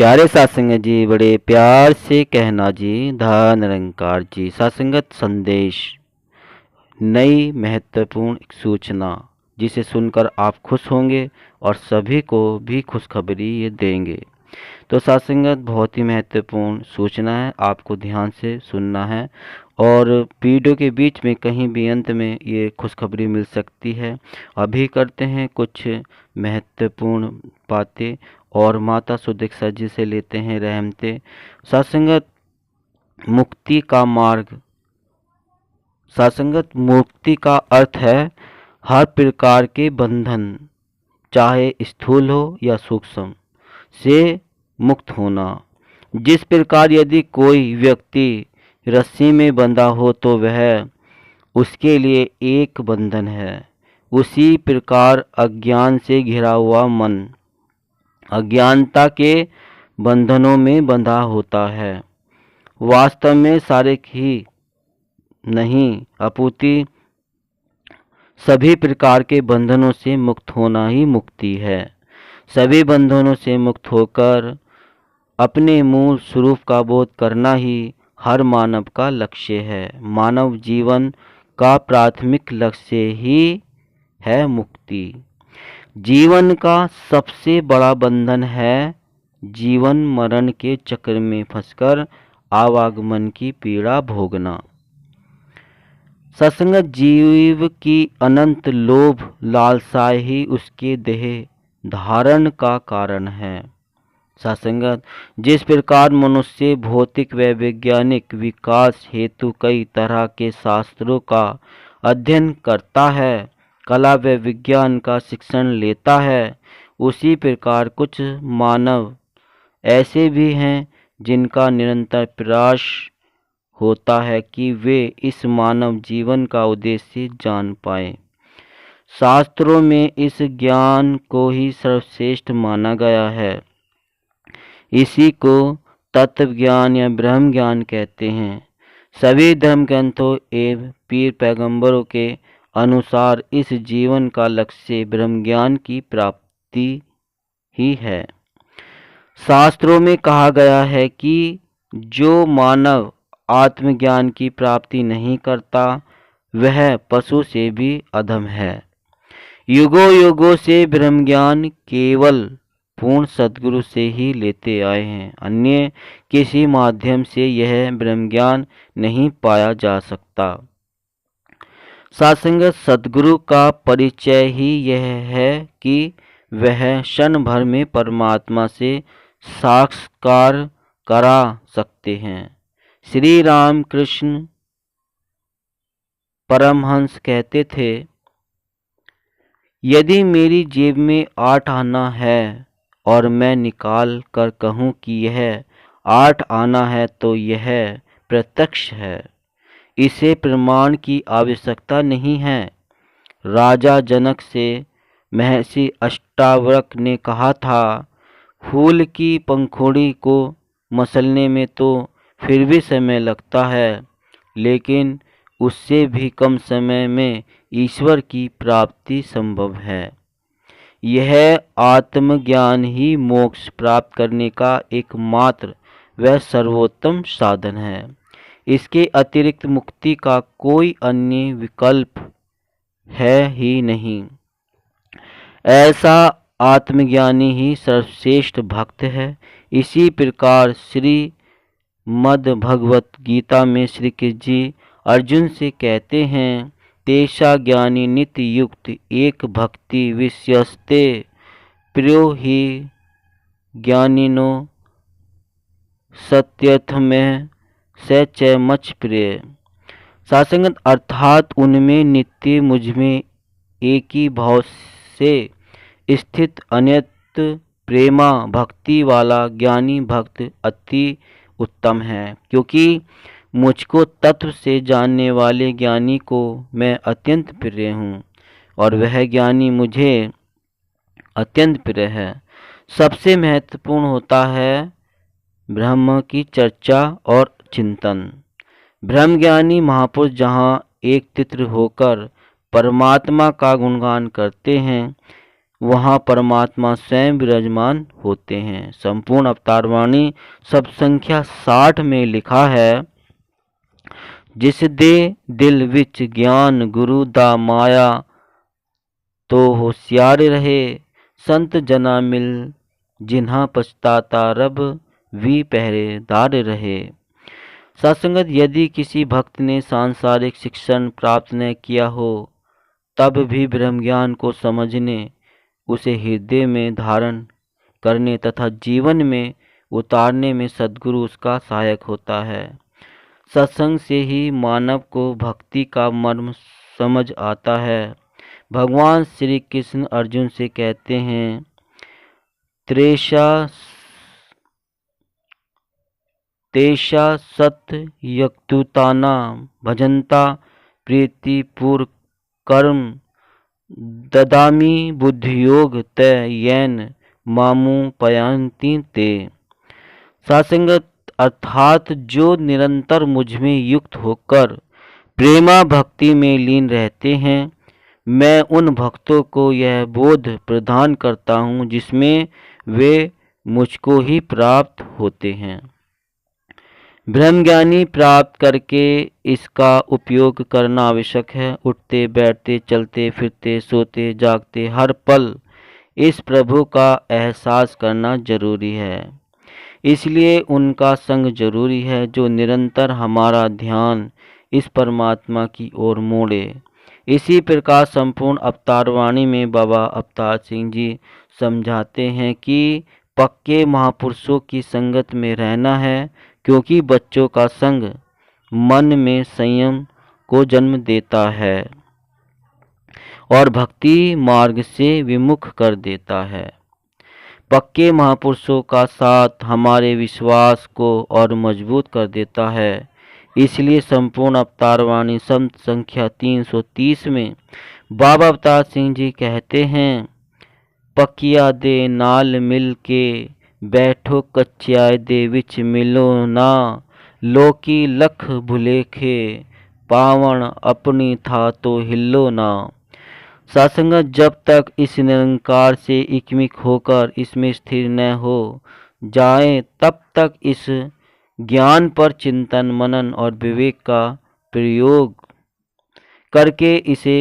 प्यारे सासंगत जी, बड़े प्यार से कहना जी, धन निरंकार जी। सासंगत संदेश, नई महत्वपूर्ण सूचना जिसे सुनकर आप खुश होंगे और सभी को भी खुशखबरी ये देंगे। तो सासंगत बहुत ही महत्वपूर्ण सूचना है, आपको ध्यान से सुनना है और वीडियो के बीच में कहीं भी अंत में ये खुशखबरी मिल सकती है। अभी करते हैं कुछ महत्वपूर्ण बातें और माता सुदीक्षा जी से लेते हैं रहमतें। सासंगत मुक्ति का मार्ग। सासंगत मुक्ति का अर्थ है हर प्रकार के बंधन, चाहे स्थूल हो या सूक्ष्म, से मुक्त होना। जिस प्रकार यदि कोई व्यक्ति रस्सी में बंधा हो तो वह उसके लिए एक बंधन है, उसी प्रकार अज्ञान से घिरा हुआ मन अज्ञानता के बंधनों में बंधा होता है। वास्तव में शारीरिक ही नहीं अपितु सभी प्रकार के बंधनों से मुक्त होना ही मुक्ति है। सभी बंधनों से मुक्त होकर अपने मूल स्वरूप का बोध करना ही हर मानव का लक्ष्य है। मानव जीवन का प्राथमिक लक्ष्य ही है मुक्ति। जीवन का सबसे बड़ा बंधन है जीवन मरण के चक्र में फंसकर आवागमन की पीड़ा भोगना। सत्संगत जीव की अनंत लोभ लालसा ही उसके देह धारण का कारण है। सत्संगत जिस प्रकार मनुष्य भौतिक व वैज्ञानिक विकास हेतु कई तरह के शास्त्रों का अध्ययन करता है, कला व विज्ञान का शिक्षण लेता है, उसी प्रकार कुछ मानव ऐसे भी हैं जिनका निरंतर प्रयास होता है कि वे इस मानव जीवन का उद्देश्य जान पाए। शास्त्रों में इस ज्ञान को ही सर्वश्रेष्ठ माना गया है। इसी को तत्व ज्ञान या ब्रह्म ज्ञान कहते हैं। सभी धर्म ग्रंथों एवं पीर पैगंबरों के अनुसार इस जीवन का लक्ष्य ब्रह्म ज्ञान की प्राप्ति ही है। शास्त्रों में कहा गया है कि जो मानव आत्मज्ञान की प्राप्ति नहीं करता वह पशु से भी अधम है। युगों युगों से ब्रह्म ज्ञान केवल पूर्ण सद्गुरु से ही लेते आए हैं, अन्य किसी माध्यम से यह ब्रह्म ज्ञान नहीं पाया जा सकता। सत्संगत सद्गुरु का परिचय ही यह है कि वह क्षण भर में परमात्मा से साक्षात्कार करा सकते हैं। श्री राम कृष्ण परमहंस कहते थे, यदि मेरी जेब में 8 आना है और मैं निकाल कर कहूँ कि यह 8 आना है तो यह प्रत्यक्ष है, इसे प्रमाण की आवश्यकता नहीं है। राजा जनक से महर्षि अष्टावक्र ने कहा था, फूल की पंखुड़ी को मसलने में तो फिर भी समय लगता है, लेकिन उससे भी कम समय में ईश्वर की प्राप्ति संभव है। यह आत्मज्ञान ही मोक्ष प्राप्त करने का एकमात्र व सर्वोत्तम साधन है। इसके अतिरिक्त मुक्ति का कोई अन्य विकल्प है ही नहीं। ऐसा आत्मज्ञानी ही सर्वश्रेष्ठ भक्त है। इसी प्रकार श्री मद भगवत गीता में श्री कृष्ण जी अर्जुन से कहते हैं, तेषा ज्ञानी नित्य युक्त एक भक्ति विश्यस्ते प्रियो ही ज्ञानिनो सत्यथ में सच मच प्रिय। सासंगत अर्थात उनमें नित्य मुझमें एक ही भाव से स्थित अनंत प्रेमा भक्ति वाला ज्ञानी भक्त अति उत्तम है, क्योंकि मुझको तत्व से जानने वाले ज्ञानी को मैं अत्यंत प्रिय हूँ और वह ज्ञानी मुझे अत्यंत प्रिय है। सबसे महत्वपूर्ण होता है ब्रह्म की चर्चा और चिंतन। ब्रह्मज्ञानी महापुरुष जहाँ एक तित्र होकर परमात्मा का गुणगान करते हैं, वहाँ परमात्मा स्वयं विराजमान होते हैं। संपूर्ण अवतार वाणी सब संख्या 60 में लिखा है, जिस दे दिल विच ज्ञान गुरु दा माया, तो होशियार रहे संत जना मिल, जिन्हा पछताता रब भी पहरेदार रहे। सत्संगत, यदि किसी भक्त ने सांसारिक शिक्षण प्राप्त न किया हो, तब भी ब्रह्म ज्ञान को समझने, उसे हृदय में धारण करने तथा जीवन में उतारने में सद्गुरु उसका सहायक होता है। सत्संग से ही मानव को भक्ति का मर्म समझ आता है। भगवान श्री कृष्ण अर्जुन से कहते हैं, तेषा सत यक्तुताना भजंता प्रीतिपूर्व कर्म ददामि बुद्धियोग ते येन मामू पयांति ते। सासंगत अर्थात जो निरंतर मुझमें युक्त होकर प्रेमा भक्ति में लीन रहते हैं, मैं उन भक्तों को यह बोध प्रदान करता हूँ जिसमें वे मुझको ही प्राप्त होते हैं। ब्रह्मज्ञानी प्राप्त करके इसका उपयोग करना आवश्यक है। उठते बैठते चलते फिरते सोते जागते हर पल इस प्रभु का एहसास करना जरूरी है। इसलिए उनका संग जरूरी है जो निरंतर हमारा ध्यान इस परमात्मा की ओर मोड़े। इसी प्रकार संपूर्ण अवतार वाणी में बाबा अवतार सिंह जी समझाते हैं कि पक्के महापुरुषों की संगत में रहना है, क्योंकि बच्चों का संग मन में संयम को जन्म देता है और भक्ति मार्ग से विमुख कर देता है। पक्के महापुरुषों का साथ हमारे विश्वास को और मजबूत कर देता है। इसलिए संपूर्ण अवतार वाणी संत संख्या 330 में बाबा अवतार सिंह जी कहते हैं, पकिया दे नाल मिल के बैठो कच्चियाए दे विच मिलो ना, लोकी लख भुलेखे पावण अपनी था तो हिलो ना। सत्संगत, जब तक इस निरंकार से एकमिक होकर इसमें स्थिर न हो जाए, तब तक इस ज्ञान पर चिंतन मनन और विवेक का प्रयोग करके इसे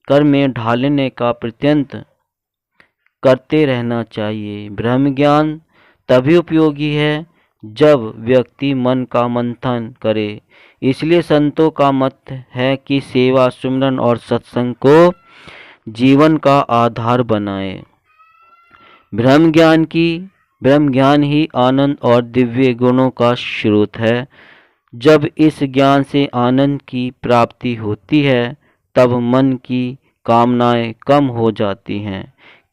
कर्म में ढालने का प्रयत्न करते रहना चाहिए। ब्रह्म ज्ञान तभी उपयोगी है जब व्यक्ति मन का मंथन करे। इसलिए संतों का मत है कि सेवा, सुमरन और सत्संग को जीवन का आधार बनाए। ब्रह्म ज्ञान ही आनंद और दिव्य गुणों का स्रोत है। जब इस ज्ञान से आनंद की प्राप्ति होती है, तब मन की कामनाएं कम हो जाती हैं।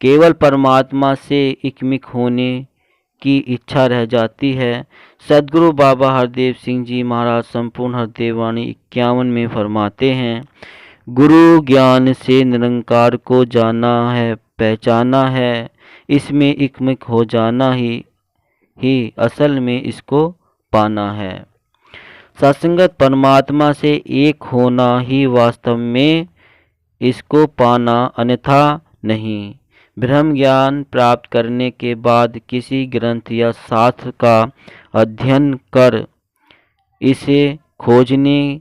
केवल परमात्मा से एकमिक होने की इच्छा रह जाती है। सद्गुरु बाबा हरदेव सिंह जी महाराज संपूर्ण हरदेव वाणी 51 में फरमाते हैं, गुरु ज्ञान से निरंकार को जाना है, पहचाना है, इसमें एकमिक हो जाना ही असल में इसको पाना है। सत्संगत, परमात्मा से एक होना ही वास्तव में इसको पाना, अन्यथा नहीं। ब्रह्म ज्ञान प्राप्त करने के बाद किसी ग्रंथ या शास्त्र का अध्ययन कर इसे खोजने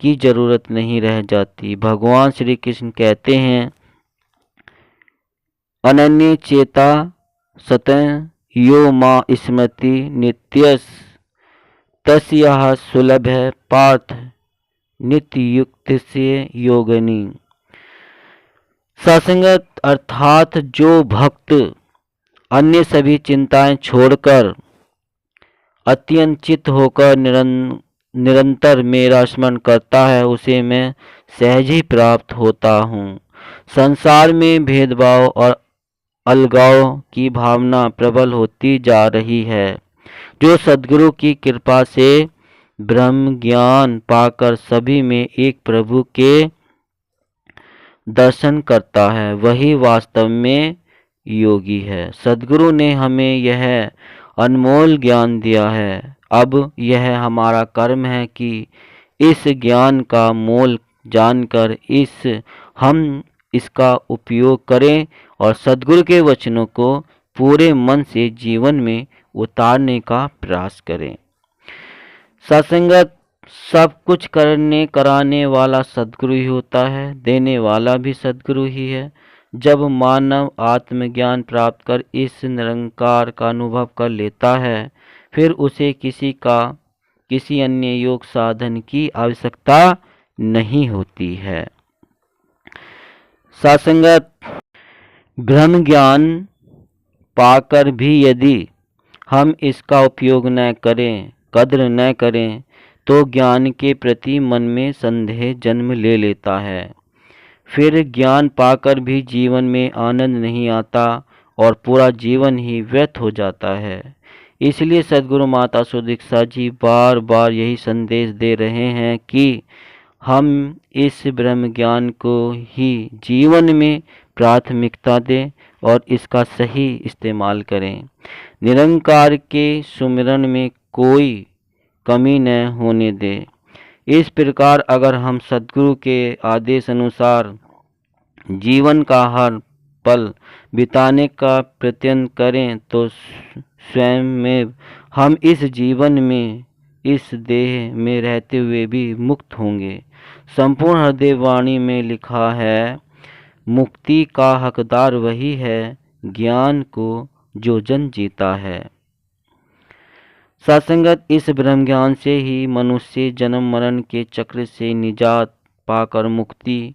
की जरूरत नहीं रह जाती। भगवान श्री कृष्ण कहते हैं, अनन्य चेता सतः यो मां स्मृति नित्यस तस्याः सुलभ है पार्थ नित्य युक्त से योगिनी। सत्संगत अर्थात जो भक्त अन्य सभी चिंताएं छोड़कर अत्यंत चित्त होकर निरंतर मेरा स्मरण करता है, उसे मैं सहज ही प्राप्त होता हूँ। संसार में भेदभाव और अलगाव की भावना प्रबल होती जा रही है। जो सद्गुरु की कृपा से ब्रह्म ज्ञान पाकर सभी में एक प्रभु के दर्शन करता है, वही वास्तव में योगी है। सद्गुरु ने हमें यह अनमोल ज्ञान दिया है। अब यह हमारा कर्म है कि इस ज्ञान का मोल जानकर हम इसका उपयोग करें और सद्गुरु के वचनों को पूरे मन से जीवन में उतारने का प्रयास करें। सत्संगत सब कुछ करने कराने वाला सद्गुरु ही होता है, देने वाला भी सद्गुरु ही है। जब मानव आत्मज्ञान प्राप्त कर इस निरंकार का अनुभव कर लेता है, फिर उसे किसी अन्य योग साधन की आवश्यकता नहीं होती है। सत्संगत ब्रह्म ज्ञान पाकर भी यदि हम इसका उपयोग न करें, कद्र न करें, तो ज्ञान के प्रति मन में संदेह जन्म ले लेता है। फिर ज्ञान पाकर भी जीवन में आनंद नहीं आता और पूरा जीवन ही व्यर्थ हो जाता है। इसलिए सद्गुरु माता सुदीक्षा जी बार बार यही संदेश दे रहे हैं कि हम इस ब्रह्म ज्ञान को ही जीवन में प्राथमिकता दें और इसका सही इस्तेमाल करें। निरंकार के सुमिरन में कोई कमी न होने दें। इस प्रकार अगर हम सद्गुरु के आदेश अनुसार जीवन का हर पल बिताने का प्रयत्न करें तो स्वयं में हम इस जीवन में, इस देह में रहते हुए भी मुक्त होंगे। संपूर्ण हृदय वाणी में लिखा है, मुक्ति का हकदार वही है, ज्ञान को जो जन जीता है। सत्संगत इस ब्रह्म ज्ञान से ही मनुष्य जन्म मरण के चक्र से निजात पाकर मुक्ति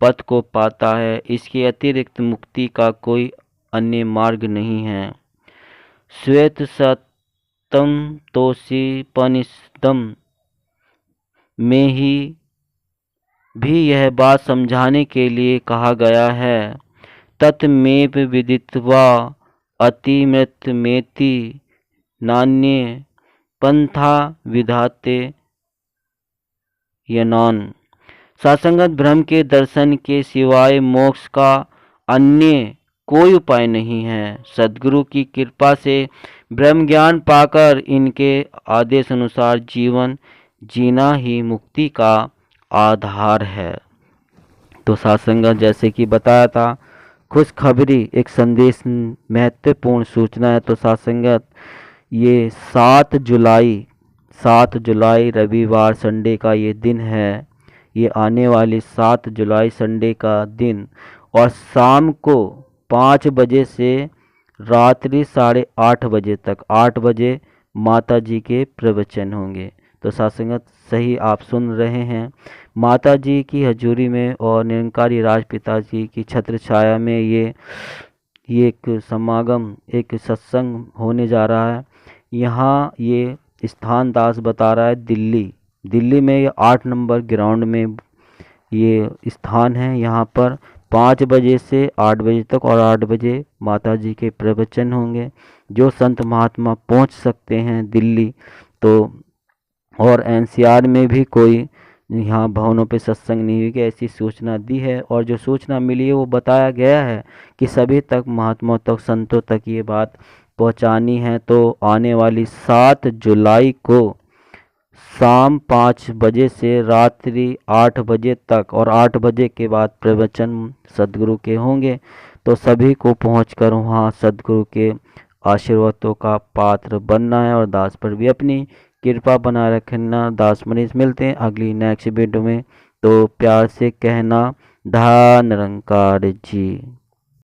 पथ को पाता है। इसके अतिरिक्त मुक्ति का कोई अन्य मार्ग नहीं है। श्वेत सतम तोषी पनिषदम में ही भी यह बात समझाने के लिए कहा गया है, तत्मेव विदित्वा अतिमृत मेति नान्य पंथा विधाते यनान। सत्संगत ब्रह्म के दर्शन के सिवाय मोक्ष का अन्य कोई उपाय नहीं है। सद्गुरु की कृपा से ब्रह्म ज्ञान पाकर इनके आदेश अनुसार जीवन जीना ही मुक्ति का आधार है। तो सत्संगत जैसे कि बताया था, खुशखबरी एक संदेश महत्वपूर्ण सूचना है। तो सत्संगत ये 7 जुलाई रविवार संडे का ये दिन है। ये आने वाली 7 जुलाई संडे का दिन और शाम को 5 बजे से रात्रि 8:30 बजे तक 8 बजे माता जी के प्रवचन होंगे। तो सत्संगत सही आप सुन रहे हैं, माता जी की हजूरी में और निरंकारी राजपिता जी की छत्र छाया में ये एक समागम, एक सत्संग होने जा रहा है। यहाँ ये स्थान दास बता रहा है दिल्ली में ये 8 नंबर ग्राउंड में ये स्थान है। यहाँ पर 5 बजे से 8 बजे तक और 8 बजे माता जी के प्रवचन होंगे। जो संत महात्मा पहुँच सकते हैं दिल्ली तो, और एनसीआर में भी कोई यहाँ भवनों पे सत्संग नहीं हुई, ऐसी सूचना दी है। और जो सूचना मिली है वो बताया गया है कि सभी तक महात्माओं तक, संतों तक ये बात पहुँचानी है। तो आने वाली 7 जुलाई को शाम 5 बजे से रात्रि 8 बजे तक और 8 बजे के बाद प्रवचन सद्गुरु के होंगे। तो सभी को पहुंचकर वहां सद्गुरु के आशीर्वादों का पात्र बनना है और दास पर भी अपनी कृपा बनाए रखना। दास मनीष मिलते हैं अगली नेक्स्ट वीडियो में। तो प्यार से कहना, धन निरंकार जी।